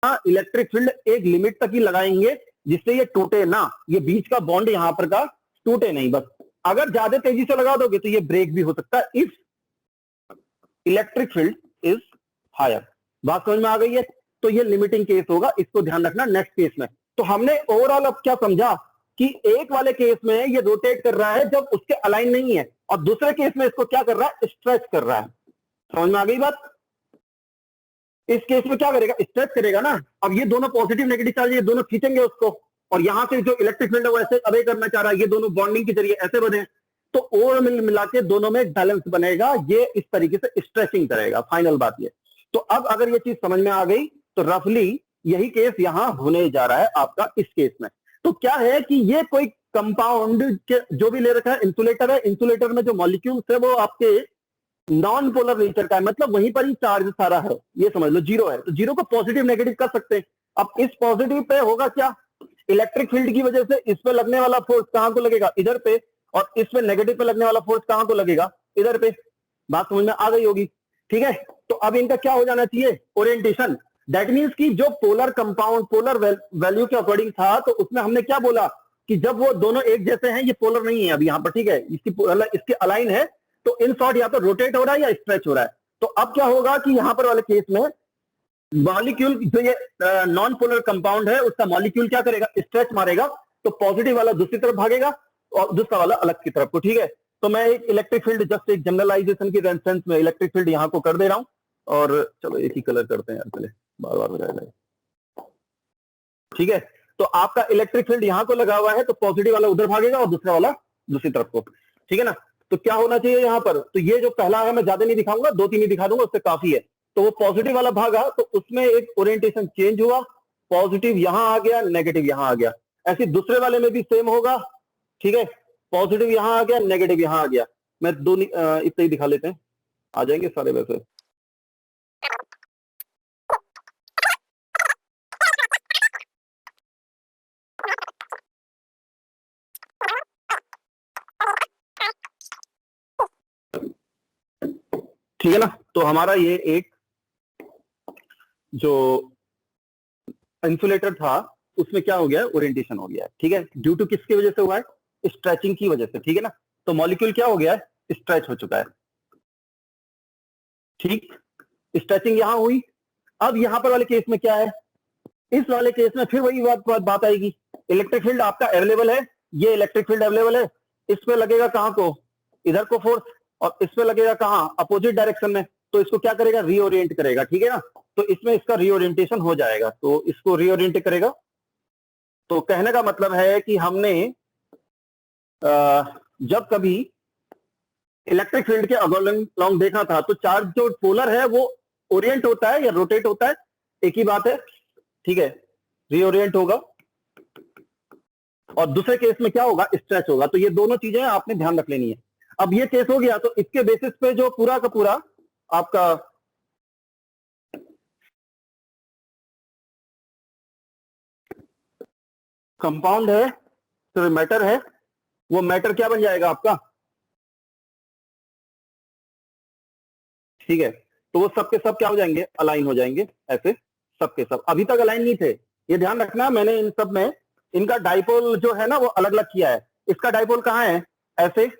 Electric field एक limit तक ही लगाएंगे जिससे ये टूटे ना, ये बीच का बॉन्ड यहाँ पर का टूटे नहीं बस। अगर ज्यादा तेजी से लगा दोगे तो ये ब्रेक भी हो सकता है if electric field is higher. बात समझ में आ गई है? तो ये लिमिटिंग केस होगा, इसको ध्यान रखना नेक्स्ट केस में। तो हमने ओवरऑल अब क्या समझा कि एक वाले केस में ये रोटेट कर रहा है जब उसके अलाइन नहीं है, और दूसरे केस में इसको क्या कर रहा है, स्ट्रेच कर रहा है। समझ में आ गई बात? इस केस में क्या करेगा, स्ट्रेच करेगा ना। अब ये दोनों पॉजिटिव नेगेटिव चार्ज ये दोनों खींचेंगे उसको, और यहां से जो इलेक्ट्रिक फील्ड है वो ऐसे अवे करना चाह रहा है, ये दोनों बॉन्डिंग के जरिए ऐसे बने, तो ओवर मिला के दोनों में बैलेंस बनेगा, ये इस तरीके से स्ट्रेचिंग करेगा। फाइनल बात ये। तो अब अगर ये चीज समझ में आ गई तो रफली यही केस यहां होने जा रहा है आपका इस केस में। तो क्या है कि ये कोई कंपाउंड के जो भी ले रखा है इंसुलेटर है, इंसुलेटर में जो मॉलिक्यूल्स है वो आपके नॉन पोलर नेचर का है, मतलब वहीं पर ही चार्ज सारा है, ये समझ लो जीरो है, तो जीरो को पॉजिटिव नेगेटिव कर सकते हैं। अब इस पॉजिटिव पे होगा क्या, इलेक्ट्रिक फील्ड की वजह से इस पे लगने वाला फोर्स कहां को लगेगा, इधर पे, और इस पे नेगेटिव पे लगने वाला फोर्स कहां को लगेगा, इधर पे। बात समझ में आ गई होगी? ठीक है, तो अब इनका क्या हो जाना चाहिए, ओरिएंटेशन। दैट मीन्स कि जो पोलर कंपाउंड पोलर वैल्यू के अकॉर्डिंग था, तो उसमें हमने क्या बोला कि जब वो दोनों एक जैसे हैं, ये पोलर नहीं है अभी यहाँ पर, ठीक है, इसके अलाइन है, तो इन शॉर्ट या तो रोटेट हो रहा है या स्ट्रेच हो रहा है। तो अब क्या होगा कि यहां पर वाले केस में मॉलिक्यूल जो ये नॉन पोलर कंपाउंड है उसका मॉलिक्यूल क्या करेगा, स्ट्रेच मारेगा, तो पॉजिटिव वाला दूसरी तरफ भागेगा और दूसरा वाला अलग की तरफ को। ठीक है, तो मैं एक इलेक्ट्रिक फील्ड जस्ट एक जनरलाइजेशन की सेंस में इलेक्ट्रिक फील्ड यहां को कर दे रहा हूं, और चलो एक ही कलर करते हैं यार, चले बार बार हो जाएगा। ठीक है, तो आपका इलेक्ट्रिक फील्ड यहां को लगा हुआ है, तो पॉजिटिव वाला उधर भागेगा और दूसरा वाला दूसरी तरफ को। ठीक है ना, तो क्या होना चाहिए यहां पर, तो ये जो पहला है मैं ज्यादा नहीं दिखाऊंगा, 2-3 ही दिखा दूंगा, उससे काफी है। तो वो पॉजिटिव वाला भागा, तो उसमें एक ओरिएंटेशन चेंज हुआ, पॉजिटिव यहां आ गया, नेगेटिव यहां आ गया। ऐसे दूसरे वाले में भी सेम होगा। ठीक है, पॉजिटिव यहां आ गया, नेगेटिव यहां आ गया। मैं दो इतना ही दिखा लेते हैं, आ जाएंगे सारे वैसे। ठीक है ना, तो हमारा ये एक जो इंसुलेटर था उसमें क्या हो गया, ओरिएंटेशन हो गया है। ठीक है, ड्यू टू किसकी वजह से हुआ है, स्ट्रेचिंग की वजह से। ठीक है ना, तो मॉलिक्यूल क्या हो गया है, स्ट्रेच हो चुका है। ठीक, स्ट्रेचिंग यहां हुई। अब यहां पर वाले केस में क्या है, इस वाले केस में फिर वही बात आएगी, इलेक्ट्रिक फील्ड आपका अवेलेबल है, ये इलेक्ट्रिक फील्ड अवेलेबल है, इस पे लगेगा कहां को, इधर को फोर्स, और इस पे लगेगा कहां, अपोजिट डायरेक्शन में, तो इसको क्या करेगा, रीओरिएंट करेगा। ठीक है ना, तो इसमें इसका रीओरिएंटेशन हो जाएगा, तो इसको रीओरिएंट करेगा। तो कहने का मतलब है कि हमने जब कभी इलेक्ट्रिक फील्ड के अगोंग देखा था, तो चार्ज जो पोलर है वो ओरिएंट होता है या रोटेट होता है, एक ही बात है। ठीक है, रीओरिएंट होगा, और दूसरे केस में क्या होगा, स्ट्रेच होगा। तो ये दोनों चीजें आपने ध्यान रख लेनी है। अब ये केस हो गया, तो इसके बेसिस पे जो पूरा का पूरा आपका कंपाउंड है, तो मैटर है, वो मैटर क्या बन जाएगा आपका। ठीक है, तो वो सबके सब क्या हो जाएंगे, अलाइन हो जाएंगे, ऐसे सबके सब। अभी तक अलाइन नहीं थे, ये ध्यान रखना, मैंने इन सब में इनका डाइपोल जो है ना वो अलग अलग किया है। इसका डाइपोल कहाँ है, ऐसे,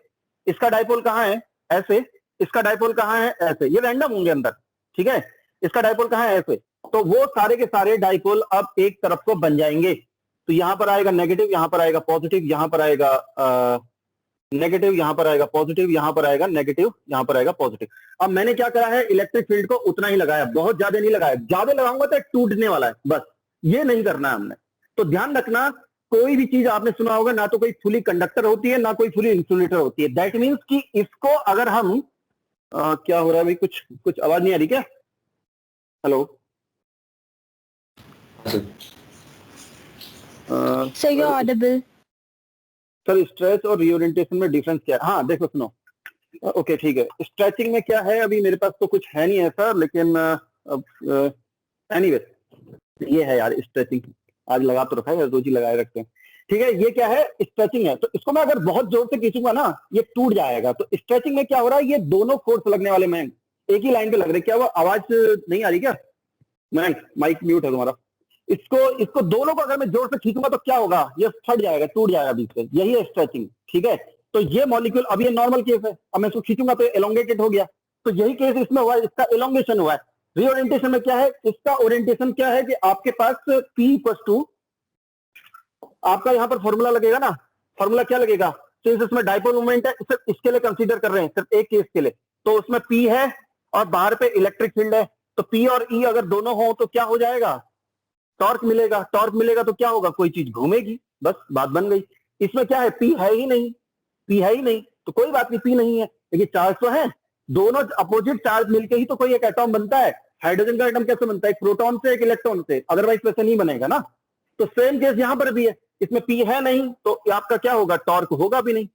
इसका डाइपोल कहाँ है, ऐसे, इसका डाइपोल कहाँ है, ऐसे, ये रैंडम होंगे अंदर। ठीक है, इसका डाइपोल कहाँ है, ऐसे, तो वो सारे के सारे डाइपोल अब एक तरफ को बन जाएंगे। तो यहां पर आएगा नेगेटिव, यहां पर आएगा पॉजिटिव, यहां पर आएगा नेगेटिव, यहां पर आएगा पॉजिटिव, यहां पर आएगा नेगेटिव, यहां पर आएगा पॉजिटिव। अब मैंने क्या करा है, इलेक्ट्रिक फील्ड को उतना ही लगाया, बहुत ज्यादा नहीं लगाया, ज्यादा लगाऊंगा तो टूटने वाला है, बस ये नहीं करना है हमने। तो ध्यान रखना, कोई भी चीज आपने सुना होगा, ना तो कोई फुली कंडक्टर होती है, ना कोई फुली इंसुलेटर होती है। दैट मीन्स कि इसको अगर हम क्या हो रहा है भाई, कुछ आवाज नहीं आ रही क्या, hello sir, you are audible. Sir, stretch और रीओरिएंटेशन में डिफरेंस क्या है? हाँ देखो सुनो, ओके ठीक है। स्ट्रेचिंग में क्या है, अभी मेरे पास तो कुछ है नहीं ऐसा, लेकिन एनीवे ये है यार, स्ट्रेचिंग आज लगा तो रखा है, रोज ही लगाए रखते हैं। ठीक है, ये क्या है, स्ट्रेचिंग है। तो इसको मैं अगर बहुत जोर से खींचूंगा ना, ये टूट जाएगा। तो स्ट्रेचिंग में क्या हो रहा है, ये दोनों फोर्स लगने वाले मैन एक ही लाइन पे लग रहे। क्या वो आवाज नहीं आ रही क्या, माइक म्यूट है तुम्हारा? इसको दोनों को अगर मैं जोर से खींचूंगा तो क्या होगा, ये फट जाएगा, टूट जाएगा बीच से, यही है स्ट्रेचिंग। ठीक है, तो ये मॉलिक्यूल, अब ये नॉर्मल केस है, अब मैं इसको खींचूंगा तो एलोंगेटेड हो गया, तो यही केस इसमें हुआ है, इसका एलोंगेशन हुआ है। रीओरिएंटेशन में क्या है, इसका ओरिएंटेशन क्या है कि आपके पास P इक्वल टू, आपका यहां पर फॉर्मूला लगेगा ना, फॉर्मूला क्या लगेगा, तो इसमें डाइपोल मूवमेंट है, सिर्फ इसके लिए कंसीडर कर रहे हैं, सिर्फ एक केस के लिए, तो उसमें P है और बाहर पे इलेक्ट्रिक फील्ड है, तो P और E अगर दोनों हो तो क्या हो जाएगा, टॉर्क मिलेगा, टॉर्क मिलेगा तो क्या होगा, कोई चीज घूमेगी, बस बात बन गई। इसमें क्या है, P है ही नहीं, P है ही नहीं, तो कोई बात नहीं, P नहीं है, लेकिन चार्ज तो है, दोनों अपोजिट चार्ज मिलके ही तो कोई एक एटॉम बनता है। हाइड्रोजन का एटम कैसे बनता है, एक प्रोटॉन से एक इलेक्ट्रॉन से, अदरवाइज वैसे नहीं बनेगा ना। तो सेम केस यहां पर भी है, इसमें P है नहीं तो आपका क्या होगा, टॉर्क होगा भी नहीं,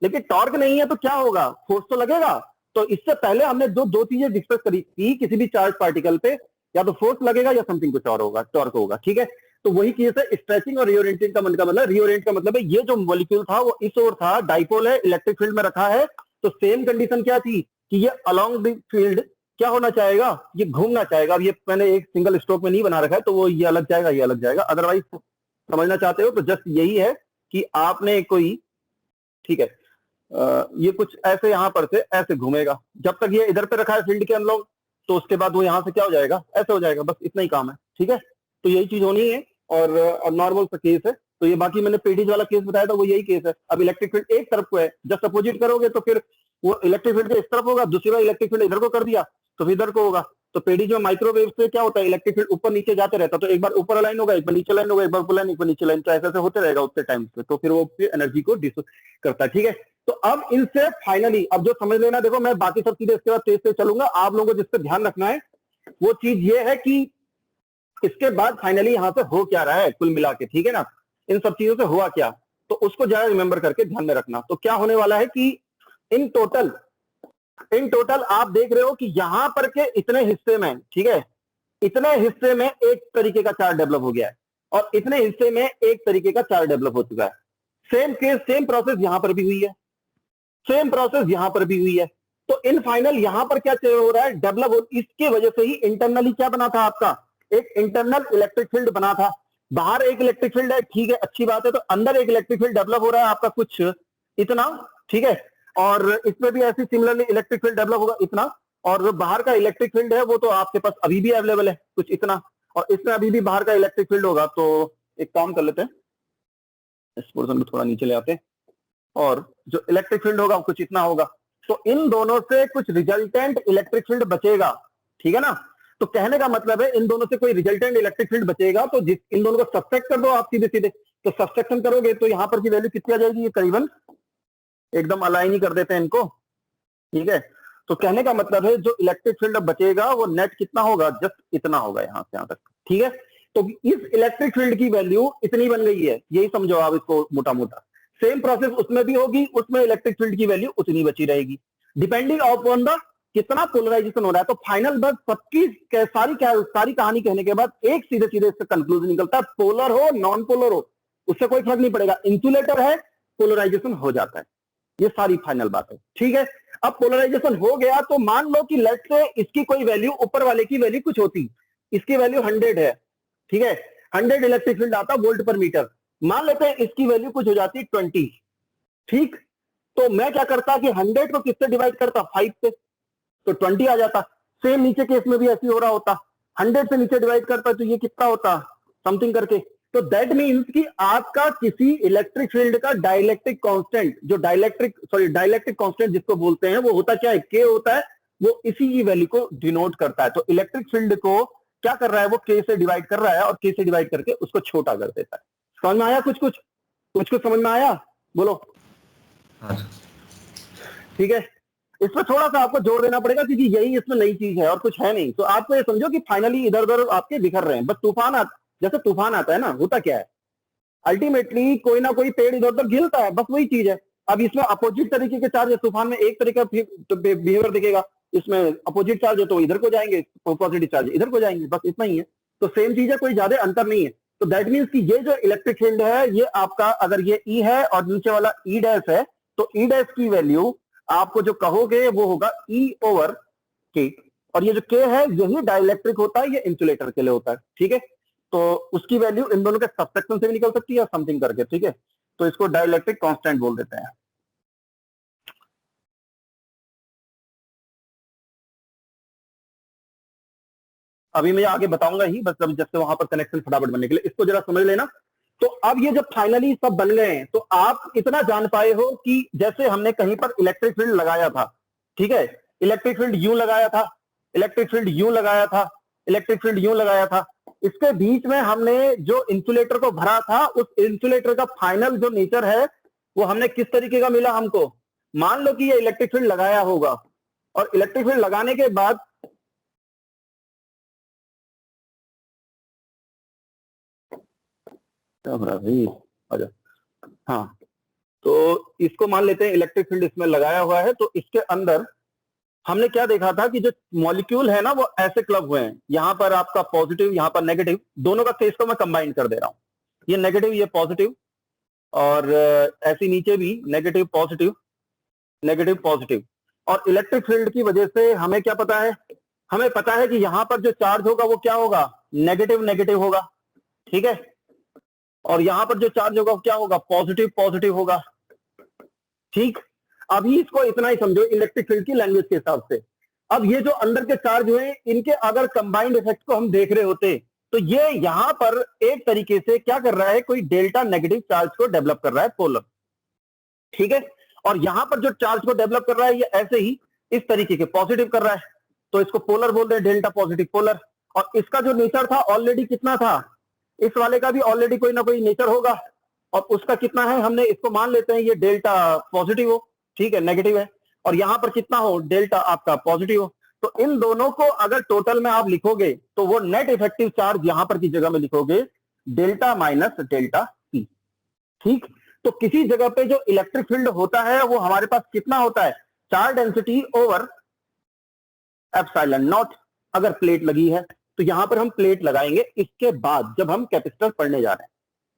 लेकिन टॉर्क नहीं है तो क्या होगा, फोर्स तो लगेगा। तो इससे पहले हमने दो चीजें डिस्कस करी थी, किसी भी चार्ज पार्टिकल पे या तो फोर्स लगेगा या समथिंग कुछ और होगा, टॉर्क होगा। ठीक है, तो वही केस है स्ट्रेचिंग और रीओरिएंटिंग का मतलब, रीओरिएंट का मतलब है ये जो मॉलिक्यूल था वो इस ओर था, डाइपोल है, इलेक्ट्रिक फील्ड में रखा है, तो सेम कंडीशन क्या थी कि ये अलोंग द फील्ड क्या होना चाहेगा, ये घूमना चाहेगा। अब ये मैंने एक सिंगल स्ट्रोक में नहीं बना रखा है, तो वो ये अलग जाएगा, ये अलग जाएगा, अदरवाइज समझना चाहते हो तो जस्ट यही है कि आपने कोई, ठीक है, ये कुछ ऐसे यहां पर से ऐसे घूमेगा, जब तक ये इधर पे रखा है फील्ड के अनलॉन्ग, तो उसके बाद वो यहां से क्या हो जाएगा, ऐसे हो जाएगा, बस इतना ही काम है। ठीक है, तो यही चीज होनी है, और नॉर्मल सा केस है। तो ये बाकी मैंने पेडीज वाला केस बताया था, वो यही केस है। अब इलेक्ट्रिक फील्ड एक तरफ को है, जस्ट अपोजिट करोगे तो फिर वो इलेक्ट्रिक फील्ड इस तरफ होगा, दूसरी बार इलेक्ट्रिक फील्ड इधर को कर दिया तो फिर इधर को होगा। तो पेडीज में माइक्रोवेव से क्या होता है, इलेक्ट्रिक फील्ड ऊपर नीचे जाते रहता, तो एक बार ऊपर अलाइन होगा, एक बार नीचे लाइन होगा, एक बार ऊपर लाइन, एक बार नीचे लाइन, तो ऐसे होते रहेगा उतने टाइम पे, तो फिर वो एनर्जी को डिस करता है। ठीक है, तो अब इनसे फाइनली अब जो समझ लेना, देखो मैं बाकी सब चीजें इसके बाद तेज से चलूंगा, आप लोगों को जिस पे ध्यान रखना है वो चीज ये है कि इसके बाद फाइनली यहां से हो क्या रहा है कुल मिला के। ठीक है ना, इन सब चीजों से हुआ क्या, तो उसको जरा रिमेंबर करके ध्यान में रखना। तो क्या होने वाला है कि इन टोटल आप देख रहे हो कि यहां पर के इतने हिस्से में, ठीक है, इतने हिस्से में एक तरीके का चार्ज डेवलप हो गया है और इतने हिस्से में एक तरीके का चार्ज डेवलप हो चुका है। सेम केस, सेम प्रोसेस यहां पर भी हुई है, सेम प्रोसेस यहां पर भी हुई है। तो इन फाइनल यहां पर क्या हो रहा है, डेवलप, इसके वजह से ही इंटरनली क्या बना था आपका, एक इंटरनल इलेक्ट्रिक फील्ड बना था। बाहर एक इलेक्ट्रिक फील्ड है, ठीक है, अच्छी बात है, तो अंदर एक इलेक्ट्रिक फील्ड डेवलप हो रहा है आपका कुछ इतना, ठीक है, और इसमें भी ऐसी सिमिलरली इलेक्ट्रिक फील्ड डेवलप होगा इतना, और जो बाहर का इलेक्ट्रिक फील्ड है वो तो आपके पास अभी भी अवेलेबल है कुछ इतना, और इसमें अभी भी बाहर का इलेक्ट्रिक फील्ड होगा। तो एक काम कर लेते हैं, इस पोर्शन को थोड़ा नीचे ले आते हैं, और जो इलेक्ट्रिक फील्ड होगा कुछ इतना होगा, तो इन दोनों से कुछ रिजल्टेंट इलेक्ट्रिक फील्ड बचेगा। ठीक है ना, तो कहने का मतलब है इन दोनों से कोई रिजल्टेंट इलेक्ट्रिक फील्ड बचेगा, तो जिस इन दोनों को सब्ट्रैक्ट कर दो आप सीधे सीधे, तो सब्ट्रैक्शन करोगे तो यहां पर की वैल्यू कितनी आ जाएगी, ये करीबन एकदम अलाइन ही कर देते हैं इनको। ठीक है, तो कहने का मतलब है जो इलेक्ट्रिक फील्ड बचेगा वो नेट कितना होगा, जस्ट इतना होगा यहां से यहां तक। ठीक है, तो इस इलेक्ट्रिक फील्ड की वैल्यू इतनी बन गई है, यही समझो आप इसको मोटा मोटा। सेम प्रोसेस उसमें भी होगी, उसमें इलेक्ट्रिक फील्ड की वैल्यू उतनी बची रहेगी, डिपेंडिंग अपॉन द कितना पोलराइजेशन हो रहा है। तो फाइनल बस सबकी सारी कहानी कहने के बाद एक सीधे सीधे इससे कंक्लूजन निकलता है, पोलर हो नॉन पोलर हो उससे कोई फर्क नहीं पड़ेगा, इंसुलेटर है पोलराइजेशन हो जाता है, ये सारी फाइनल बात है। ठीक है, अब पोलराइजेशन हो गया तो मान लो कि लेट से इसकी कोई वैल्यू, ऊपर वाले की वैल्यू कुछ होती, इसकी वैल्यू 100 है, ठीक है, 100 इलेक्ट्रिक फील्ड आता वोल्ट पर मीटर, मान लेते हैं इसकी वैल्यू कुछ हो जाती 20। ठीक, तो मैं क्या करता कि 100 को किससे डिवाइड करता, 5 से, तो 20 आ जाता। सेम नीचे केस में भी ऐसे हो रहा होता, 100 से नीचे डिवाइड करता तो ये कितना होता, समथिंग करके। तो दैट मीन्स कि आपका किसी इलेक्ट्रिक फील्ड का डाइलेक्ट्रिक कांस्टेंट, जो डाइलेक्ट्रिक कांस्टेंट जिसको बोलते हैं, वो होता क्या है, के होता है, वो इसी की वैल्यू को डिनोट करता है। तो इलेक्ट्रिक फील्ड को क्या कर रहा है, वो के से डिवाइड कर रहा है और के से डिवाइड करके उसको छोटा कर देता है। समझ में आया, कुछ समझ में आया, बोलो। ठीक है, इसमें थोड़ा सा आपको जोर देना पड़ेगा क्योंकि यही इसमें नई चीज है और कुछ है नहीं। तो आपको ये समझो कि फाइनली इधर उधर आपके बिखर रहे हैं, बस जैसे तूफान आता है ना, होता क्या है, अल्टीमेटली कोई ना कोई पेड़ इधर उधर गिरता है, बस वही चीज है। अब इसमें अपोजिट तरीके के चार्ज है, तूफान में एक तरीका बिहेवियर दिखेगा, इसमें अपोजिट चार्ज है तो इधर को जाएंगे, पॉजिटिव चार्ज इधर को जाएंगे, बस इतना ही है। तो सेम चीज है, कोई ज्यादा अंतर नहीं है। तो दैट मीन्स कि ये जो इलेक्ट्रिक फील्ड है, ये आपका अगर ये ई है और नीचे वाला ई डैश है, तो ई डैश की वैल्यू आपको जो कहोगे वो होगा ई ओवर के, और ये जो के है यही डाइलेक्ट्रिक होता है, ये इंसुलेटर के लिए होता है। ठीक है, तो उसकी वैल्यू इन दोनों के सबट्रैक्शन से भी निकल सकती है या समथिंग करके, ठीक है। तो इसको डाइलेक्ट्रिक कांस्टेंट बोल देते हैं। अभी मैं आगे बताऊंगा ही, बस जब जैसे वहां पर कनेक्शन फटाफट बनने के लिए इसको जरा समझ लेना। तो अब ये जब फाइनली सब बन गए हैं, तो आप इतना जान पाए हो कि जैसे हमने कहीं पर इलेक्ट्रिक फील्ड लगाया था, ठीक है, इलेक्ट्रिक फील्ड यूं लगाया था, इलेक्ट्रिक फील्ड यूं लगाया था, इलेक्ट्रिक फील्ड यूं लगाया था, इसके बीच में हमने जो इंसुलेटर को भरा था, उस इंसुलेटर का फाइनल जो नेचर है वो हमने किस तरीके का मिला हमको। मान लो कि ये इलेक्ट्रिक फील्ड लगाया होगा, और इलेक्ट्रिक फील्ड लगाने के बाद हाँ, तो इसको मान लेते हैं इलेक्ट्रिक फील्ड इसमें लगाया हुआ है। तो इसके अंदर हमने क्या देखा था कि जो मॉलिक्यूल है ना वो ऐसे क्लब हुए हैं, यहां पर आपका पॉजिटिव, यहां पर नेगेटिव, दोनों का केस को मैं कंबाइन कर दे रहा हूं, ये नेगेटिव ये पॉजिटिव, और ऐसे नीचे भी नेगेटिव पॉजिटिव नेगेटिव पॉजिटिव। और इलेक्ट्रिक फील्ड की वजह से हमें क्या पता है, हमें पता है कि यहां पर जो चार्ज होगा वो क्या होगा, नेगेटिव नेगेटिव होगा, ठीक है, और यहां पर जो चार्ज होगा वो क्या होगा, पॉजिटिव पॉजिटिव होगा, ठीक। अभी इसको इतना ही समझो इलेक्ट्रिक फील्ड की लैंग्वेज के हिसाब से। अब ये जो अंदर के चार्ज हुए, इनके अगर कंबाइंड इफेक्ट को हम देख रहे होते, तो ये यहां पर एक तरीके से क्या कर रहा है, कोई डेल्टा नेगेटिव चार्ज को डेवलप कर रहा है, पोलर, ठीक है। और यहां पर जो चार्ज को डेवलप कर रहा है ये ऐसे ही इस तरीके के पॉजिटिव कर रहा है, तो इसको पोलर बोल रहे हैं, डेल्टा पॉजिटिव पोलर। और इसका जो नेचर था ऑलरेडी कितना था, इस वाले का भी ऑलरेडी कोई ना कोई नेचर होगा, और उसका कितना है, हमने इसको मान लेते हैं ये डेल्टा पॉजिटिव हो, ठीक है, नेगेटिव है, और यहां पर कितना हो, डेल्टा आपका पॉजिटिव हो। तो इन दोनों को अगर टोटल में आप लिखोगे तो वो नेट इफेक्टिव चार्ज यहां पर की जगह में लिखोगे डेल्टा माइनस डेल्टा टी, ठीक। तो किसी जगह पे जो इलेक्ट्रिक फील्ड होता है वो हमारे पास कितना होता है, charge density over epsilon not. अगर प्लेट लगी है तो यहां पर हम प्लेट लगाएंगे इसके बाद जब हम कैपेसिटर पढ़ने जा रहे हैं।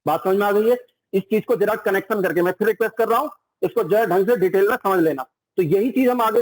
बात समझ में आ गई है। इस चीज को जरा कनेक्शन करके मैं फिर रिक्वेस्ट कर रहा हूं, इसको जरा ढंग से डिटेल में समझ लेना। तो यही चीज हम आगे